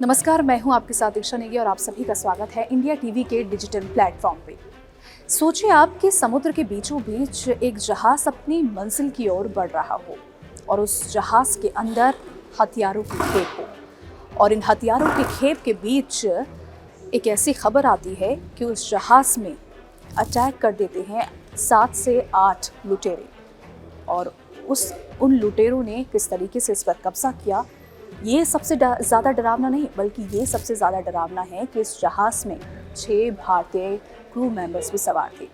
नमस्कार, मैं हूं आपके साथ दीक्षा नेगी और आप सभी का स्वागत है इंडिया टीवी के डिजिटल प्लेटफॉर्म पे। सोचिए आप कि समुद्र के बीचों बीच एक जहाज अपनी मंजिल की ओर बढ़ रहा हो और उस जहाज के अंदर हथियारों की खेप हो और इन हथियारों के खेप के बीच एक ऐसी खबर आती है कि उस जहाज में अटैक कर देते हैं 7 से 8 लुटेरे और उन लुटेरों ने किस तरीके से इस पर कब्जा किया, ये सबसे ज़्यादा डरावना नहीं, बल्कि ये सबसे ज़्यादा डरावना है कि इस जहाज़ में 6 भारतीय क्रू मेंबर्स भी सवार थे।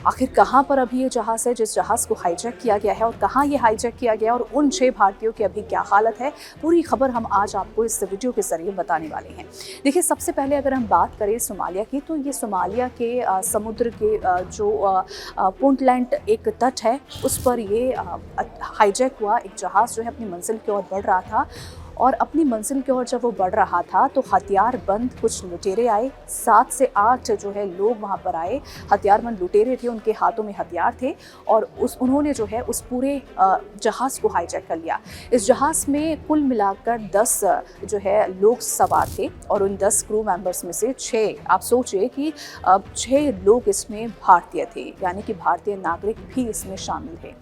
आखिर कहाँ पर अभी ये जहाज़ है जिस जहाज़ को हाईजैक किया गया है और कहाँ ये हाईजैक किया गया और उन 6 भारतीयों की अभी क्या हालत है, पूरी खबर हम आज आपको इस वीडियो के ज़रिए बताने वाले हैं। देखिए, सबसे पहले अगर हम बात करें सोमालिया की, तो ये सोमालिया के समुद्र के जो पुंटलैंड एक तट है, उस पर ये हाईजैक हुआ। एक जहाज़ जो है अपनी मंजिल की ओर बढ़ रहा था और अपनी मंजिल की ओर जब वो बढ़ रहा था तो हथियार बंद कुछ लुटेरे आए। 7 से 8 जो है लोग वहाँ पर आए, हथियारबंद लुटेरे थे, उनके हाथों में हथियार थे और उन्होंने जो है उस पूरे जहाज़ को हाईजैक कर लिया। इस जहाज़ में कुल मिलाकर 10 जो है लोग सवार थे और उन 10 क्रू मेंबर्स में से 6, आप सोचिए कि 6 लोग इसमें भारतीय थे, यानी कि भारतीय नागरिक भी इसमें शामिल थे।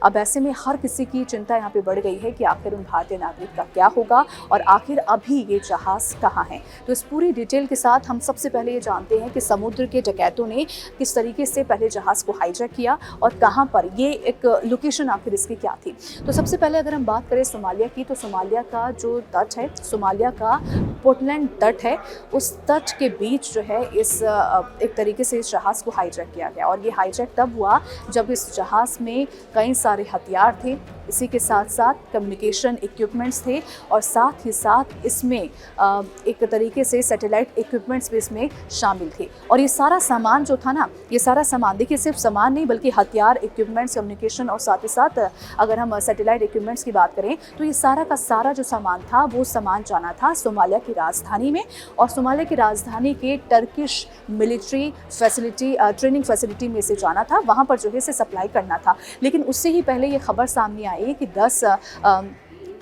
अब ऐसे में हर किसी की चिंता यहाँ पे बढ़ गई है कि आखिर उन भारतीय नागरिक का क्या होगा और आखिर अभी ये जहाज़ कहाँ है। तो इस पूरी डिटेल के साथ हम सबसे पहले ये जानते हैं कि समुद्र के डकैतों ने किस तरीके से पहले जहाज़ को हाईजैक किया और कहाँ पर, ये एक लोकेशन आखिर इसकी क्या थी। तो सबसे पहले अगर हम बात करें सोमालिया की, तो सोमालिया का जो तट है, सोमालिया का पुंटलैंड तट है, उस तट के बीच जो है इस एक तरीके से इस जहाज़ को हाईजैक किया गया और ये हाईजैक तब हुआ जब इस जहाज़ में कई सारे हथियार थे, इसी के साथ साथ कम्युनिकेशन इक्विपमेंट्स थे और साथ ही साथ इसमें एक तरीके से सैटेलाइट इक्विपमेंट्स भी इसमें शामिल थे। और ये सारा सामान जो था ना, ये सारा सामान, देखिए सिर्फ सामान नहीं बल्कि हथियार, इक्विपमेंट्स, कम्युनिकेशन और साथ ही साथ अगर हम सैटेलाइट इक्विपमेंट्स की बात करें तो ये सारा का सारा जो सामान था वो सामान जाना था सोमालिया की राजधानी में और सोमालिया की राजधानी के Turkish military facility, training facility में से जाना था, वहाँ पर जो है इसे सप्लाई करना था। लेकिन उससे ही पहले ये खबर सामने आई कि 10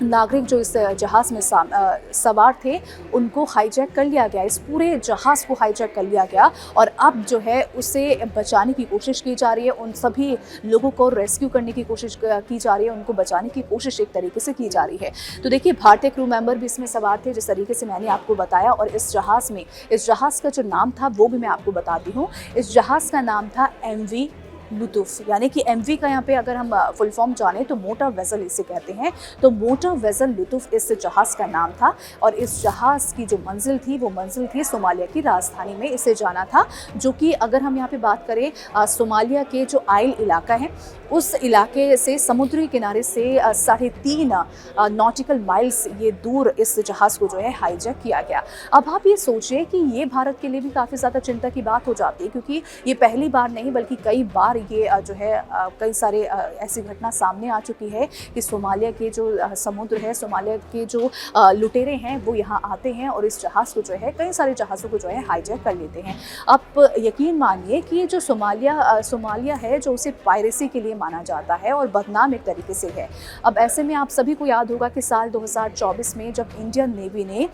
नागरिक जो इस जहाज़ में सवार थे उनको हाईजैक कर लिया गया, इस पूरे जहाज़ को हाईजैक कर लिया गया और अब जो है उसे बचाने की कोशिश की जा रही है। उन सभी लोगों को रेस्क्यू करने की कोशिश की जा रही है, उनको बचाने की कोशिश एक तरीके से की जा रही है। तो देखिए, भारतीय क्रू मेंबर भी इसमें सवार थे, जिस तरीके से मैंने आपको बताया। और इस जहाज़ का जो नाम था वो भी मैं आपको बताती हूँ। इस जहाज़ का नाम था MV लुतुफ, यानी कि MV का यहाँ पे अगर हम फुल फॉर्म जाने तो मोटर वेसल इसे कहते हैं। तो मोटर वेसल लुतुफ इस जहाज़ का नाम था और इस जहाज़ की जो मंजिल थी वो मंजिल थी सोमालिया की राजधानी में इसे जाना था, जो कि अगर हम यहाँ पे बात करें सोमालिया के जो आइल इलाका है उस इलाके से समुद्री किनारे से 3.5 नॉटिकल माइल्स ये दूर इस जहाज़ को जो है हाईजैक किया गया। अब आप ये सोचिए कि ये भारत के लिए भी काफ़ी ज़्यादा चिंता की बात हो जाती है, क्योंकि ये पहली बार नहीं बल्कि कई बार ये जो है कई सारे ऐसी घटना सामने आ चुकी है कि सोमालिया के जो समुद्र है, सोमालिया के जो लुटेरे हैं वो यहाँ आते हैं और इस जहाज़ को जो है, कई सारे जहाज़ों को जो है हाईजैक कर लेते हैं। आप यकीन मानिए कि ये जो सोमालिया है जो उसे पायरेसी के लिए माना जाता है और बदनाम एक तरीके से है। अब ऐसे में आप सभी को याद होगा कि साल 2024 में जब इंडियन नेवी ने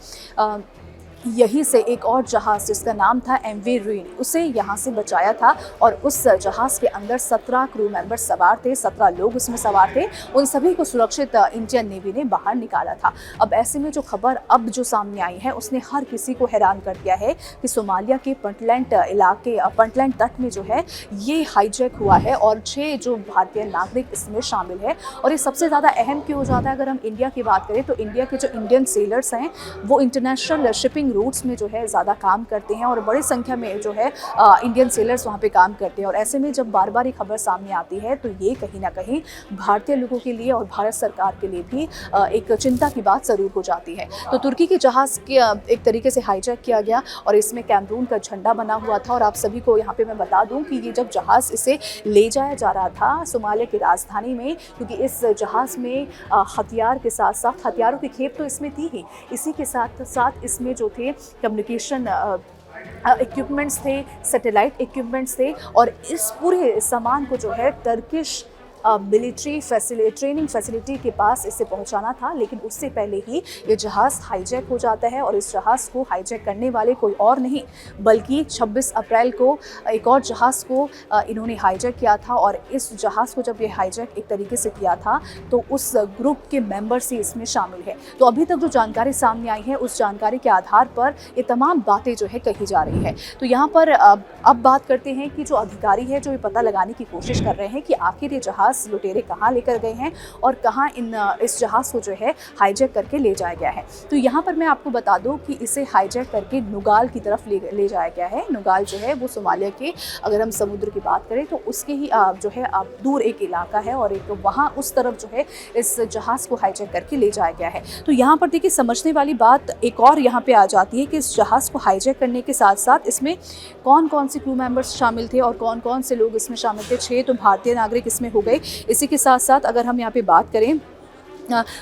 यहीं से एक और जहाज़ जिसका नाम था MV रूइन, उसे यहाँ से बचाया था और उस जहाज़ के अंदर 17 क्रू मेंबर सवार थे, 17 लोग उसमें सवार थे। उन सभी को सुरक्षित इंडियन नेवी ने बाहर निकाला था। अब ऐसे में जो खबर अब जो सामने आई है उसने हर किसी को हैरान कर दिया है कि सोमालिया के पुंटलैंड तट में जो है ये हाईजैक हुआ है और 6 जो भारतीय नागरिक इसमें शामिल है। और ये सबसे ज़्यादा अहम क्यों हो जाता है, अगर हम इंडिया की बात करें तो इंडिया के जो इंडियन सेलर्स हैं वो इंटरनेशनल शिपिंग रूट्स में जो है ज़्यादा काम करते हैं और बड़ी संख्या में जो है इंडियन सेलर्स वहाँ पे काम करते हैं। और ऐसे में जब बार बार ये खबर सामने आती है तो ये कहीं ना कहीं भारतीय लोगों के लिए और भारत सरकार के लिए भी एक चिंता की बात ज़रूर हो जाती है। तो तुर्की के जहाज़ के एक तरीके से हाईजैक किया गया और इसमें कैमरून का झंडा बना हुआ था। और आप सभी को यहाँ पे मैं बता दूँ कि ये जब जहाज़ इसे ले जाया जा रहा था सोमालिया की राजधानी में, क्योंकि इस जहाज़ में हथियार के साथ साथ हथियारों की खेप तो इसमें थी ही, इसी के साथ साथ इसमें जो थे कम्युनिकेशन इक्विपमेंट्स थे, सैटेलाइट इक्विपमेंट्स थे और इस पूरे सामान को जो है टर्किश मिलिट्री ट्रेनिंग फैसिलिटी के पास इसे पहुंचाना था, लेकिन उससे पहले ही ये जहाज़ हाईजैक हो जाता है। और इस जहाज़ को हाईजैक करने वाले कोई और नहीं बल्कि 26 अप्रैल को एक और जहाज़ को इन्होंने हाईजैक किया था। और इस जहाज़ को जब ये हाईजैक एक तरीके से किया था तो उस ग्रुप के मेंबर्स ही इसमें शामिल है। तो अभी तक जो जानकारी सामने आई है उस जानकारी के आधार पर ये तमाम बातें जो है कही जा रही है। तो यहाँ पर अब बात करते हैं कि जो अधिकारी है जो ये पता लगाने की कोशिश कर रहे हैं कि आखिर ये जहाज़ लुटेरे कहाँ लेकर गए हैं और कहाँ इस जहाज़ को जो है हाईजैक करके ले जाया गया है। तो यहाँ पर मैं आपको बता दूँ कि इसे हाईजैक करके नुगाल की तरफ ले जाया गया है। नुगाल जो है वो सोमालिया के, अगर हम समुद्र की बात करें तो उसके ही जो है दूर एक इलाका है और एक वहाँ उस तरफ जो है इस जहाज़ को हाईजैक करके ले जाया गया है। तो यहाँ पर देखिए समझने वाली बात एक और यहाँ पे आ जाती है कि इस जहाज़ को हाईजैक करने के साथ साथ इसमें कौन कौन से क्रू मेंबर्स शामिल थे और कौन कौन से लोग इसमें शामिल थे। 6 तो भारतीय नागरिक इसमें हो गए। इसी के साथ साथ अगर हम यहाँ पे बात करें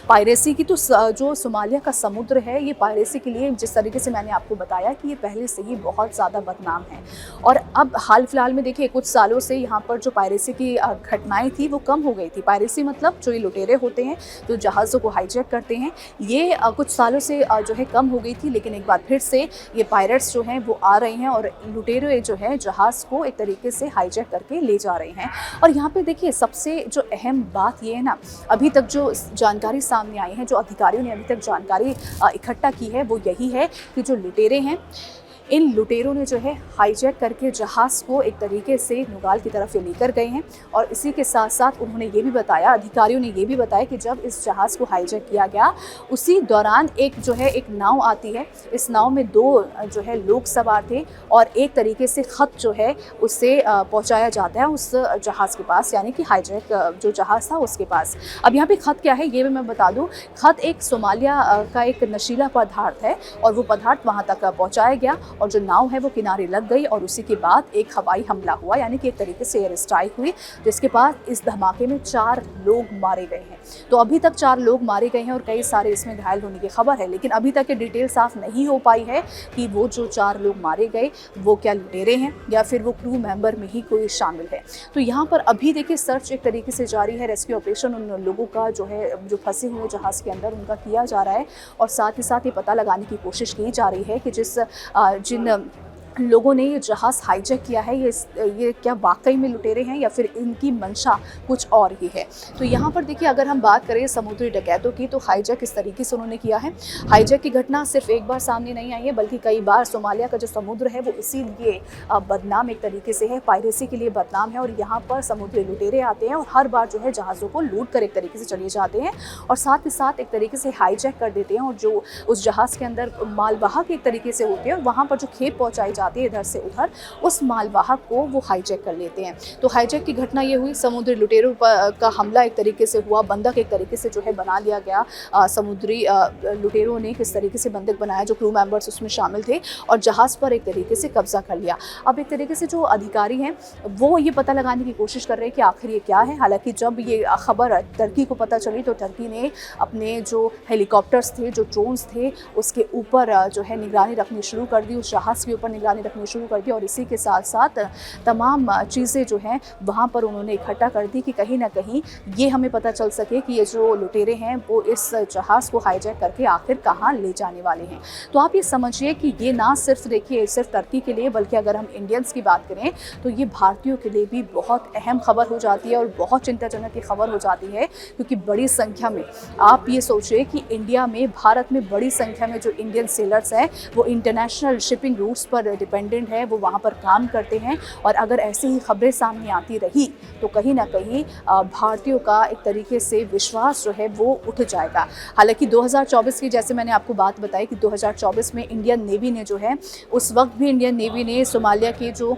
पायरेसी की, तो जो सोमालिया का समुद्र है ये पायरेसी के लिए, जिस तरीके से मैंने आपको बताया कि ये पहले से ही बहुत ज़्यादा बदनाम है। और अब हाल फिलहाल में देखिए कुछ सालों से यहाँ पर जो पायरेसी की घटनाएं थी वो कम हो गई थी। पायरेसी मतलब जो ये लुटेरे होते हैं जो जहाज़ों को हाईजैक करते हैं, ये कुछ सालों से जो है कम हो गई थी। लेकिन एक बार फिर से ये पायरेट्स जो हैं वो आ रहे हैं और लुटेरे जो है जहाज़ को एक तरीके से हाईजैक करके ले जा रहे हैं। और यहाँ पर देखिए सबसे जो अहम बात ये है ना, अभी तक जो जानकारी सामने आई है, जो अधिकारियों ने अभी तक जानकारी इकट्ठा की है वो यही है कि जो लुटेरे हैं, इन लुटेरों ने जो है हाईजैक करके जहाज़ को एक तरीके से नुगाल की तरफ लेकर गए हैं। और इसी के साथ साथ उन्होंने ये भी बताया, अधिकारियों ने ये भी बताया कि जब इस जहाज़ को हाईजैक किया गया उसी दौरान एक नाव आती है। इस नाव में 2 जो है लोग सवार थे और एक तरीके से ख़त जो है उससे पहुँचाया जाता है उस जहाज़ के पास, यानी कि हाईजैक जो जहाज़ था उसके पास। अब यहाँ पर ख़त क्या है ये भी मैं बता दूँ। ख़त एक सोमालिया का एक नशीला पदार्थ है और वो पदार्थ वहाँ तक पहुँचाया गया और जो नाव है वो किनारे लग गई। और उसी के बाद एक हवाई हमला हुआ, यानी कि एक तरीके से एयर स्ट्राइक हुई, जिसके बाद इस धमाके में 4 लोग मारे गए हैं। तो अभी तक 4 लोग मारे गए हैं और कई सारे इसमें घायल होने की खबर है। लेकिन अभी तक ये डिटेल साफ नहीं हो पाई है कि वो जो 4 लोग मारे गए वो क्या लुटेरे हैं या फिर वो क्रू मेंबर में ही कोई शामिल है। तो यहाँ पर अभी देखिए सर्च एक तरीके से जारी है। रेस्क्यू ऑपरेशन उन लोगों का जो फंसे हुए जहाज़ के अंदर उनका किया जा रहा है। और साथ ही साथ ये पता लगाने की कोशिश की जा रही है कि जिन लोगों ने ये जहाज़ हाईजैक किया है ये क्या वाकई में लुटेरे हैं या फिर इनकी मंशा कुछ और ही है। तो यहाँ पर देखिए अगर हम बात करें समुद्री डकैतों की, तो हाईजैक इस तरीके से उन्होंने किया है। हाईजैक की घटना सिर्फ एक बार सामने नहीं आई है बल्कि कई बार। सोमालिया का जो समुद्र है वो इसीलिए बदनाम एक तरीके से है, पायरेसी के लिए बदनाम है। और यहाँ पर समुद्री लुटेरे आते हैं और हर बार जो है जहाज़ों को लूट कर एक तरीके से चले जाते हैं और साथ ही साथ एक तरीके से हाईजैक कर देते हैं। और जो उस जहाज़ के अंदर मालवाहक एक तरीके से होते हैं और वहाँ पर जो खेप पहुँचाई जाती है इधर से उधर, उस मालवाहक को वो हाईजैक कर लेते हैं। तो हाईजैक की घटना ये हुई, समुद्री लुटेरों का हमला एक तरीके से हुआ, बंधक एक तरीके से जो है बना लिया गया। समुद्री लुटेरों ने किस तरीके से बंधक बनाया, जो क्रू मेंबर्स उसमें शामिल थे, और जहाज़ पर एक तरीके से कब्जा कर लिया। अब एक तरीके से जो अधिकारी हैं वो ये पता लगाने की कोशिश कर रहे हैं कि आखिर ये क्या है। हालांकि जब ये खबर टर्की को पता चली तो टर्की ने अपने जो हेलीकॉप्टर्स थे, जो ड्रोन्स थे, उसके ऊपर जो है निगरानी रखनी शुरू कर दी, उस जहाज़ के ऊपर निगरानी रखनी शुरू कर दी। और इसी के साथ साथ तमाम चीज़ें जो हैं वहाँ पर उन्होंने इकट्ठा कर दी कि कहीं ना कहीं ये हमें पता चल सके कि ये जो लुटेरे हैं वो इस जहाज़ को हाईजैक करके आखिर कहाँ ले जाने वाले हैं। तो आप ये समझिए कि ये ना सिर्फ देखिए सिर्फ टर्की के लिए, बल्कि अगर हम इंडियंस की बात करें तो ये भारतीयों के लिए भी बहुत अहम खबर हो जाती है और बहुत चिंताजनक की खबर हो जाती है। क्योंकि बड़ी संख्या में आप ये सोचिए कि इंडिया में, भारत में बड़ी संख्या में जो इंडियन सेलर्स हैं वो इंटरनेशनल शिपिंग रूट्स पर डिपेंडेंट है, वो वहाँ पर काम करते हैं। और अगर ऐसी ही खबरें सामने आती रही तो कहीं ना कहीं भारतीयों का एक तरीके से विश्वास जो है वो उठ जाएगा। हालांकि 2024 की, जैसे मैंने आपको बात बताई कि 2024 में इंडियन नेवी ने जो है, उस वक्त भी इंडियन नेवी ने सोमालिया के जो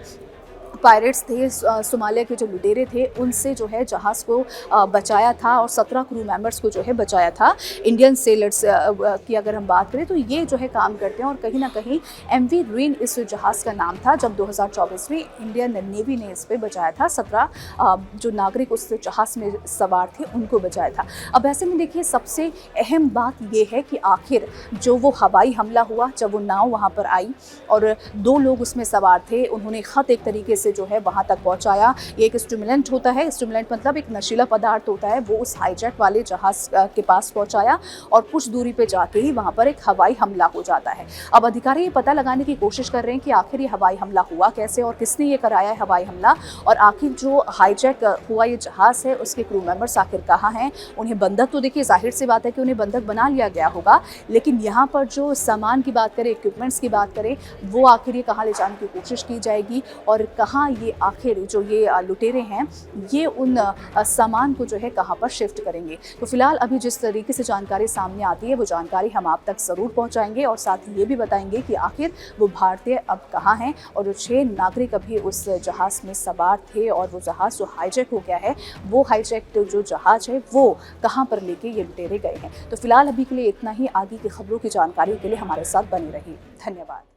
पायरेट्स थे, सोमालिया के जो लुटेरे थे, उनसे जो है जहाज़ को बचाया था और 17 क्रू मेंबर्स को जो है बचाया था। इंडियन सेलर्स की अगर हम बात करें तो ये जो है काम करते हैं। और कहीं ना कहीं MV रूइन इस जहाज़ का नाम था। जब 2024 में इंडियन नेवी ने इस पर बचाया था, 17 जो नागरिक उस जहाज़ में सवार थे उनको बचाया था। अब ऐसे में देखिए सबसे अहम बात ये है कि आखिर जो वो हवाई हमला हुआ, जब वो नाव वहाँ पर आई और 2 लोग उसमें सवार थे, उन्होंने ख़त एक तरीके से जो है वहाँ तक पहुँचाया। ये एक स्टिमुलेंट होता है, स्टिमुलेंट मतलब एक नशीला पदार्थ होता है, वो उस हाईजैक वाले जहाज़ के पास पहुँचाया और कुछ दूरी पे जाके ही वहाँ पर एक हवाई हमला हो जाता है। अब अधिकारी ये पता लगाने की कोशिश कर रहे हैं कि आखिर ये हवाई हमला हुआ कैसे और किसने ये कराया है हवाई हमला, और आखिर जो हाईजैक हुआ ये जहाज़ है उसके क्रू मेंबर्स आखिर कहाँ हैं। उन्हें बंधक तो देखिए जाहिर सी बात है कि उन्हें बंधक बना लिया गया होगा, लेकिन यहाँ पर जो सामान की बात करें, इक्विपमेंट्स की बात करें, वो आखिर ये कहाँ ले जाने की कोशिश की जाएगी और कहाँ ये आखिर जो ये लुटेरे हैं ये उन सामान को जो है कहाँ पर शिफ्ट करेंगे। तो फिलहाल अभी जिस तरीके से जानकारी सामने आती है वो जानकारी हम आप तक ज़रूर पहुँचाएंगे और साथ ही ये भी बताएंगे कि आखिर वो भारतीय अब कहाँ हैं और जो 6 नागरिक अभी उस जहाज़ में सवार थे और वो जहाज़ जो हाईजैक हो गया है, वो हाईजैक जो जहाज़ है वो कहाँ पर लेके ये लुटेरे गए हैं। तो फिलहाल अभी के लिए इतना ही। आगे की खबरों की जानकारी के लिए हमारे साथ बने रहिए। धन्यवाद।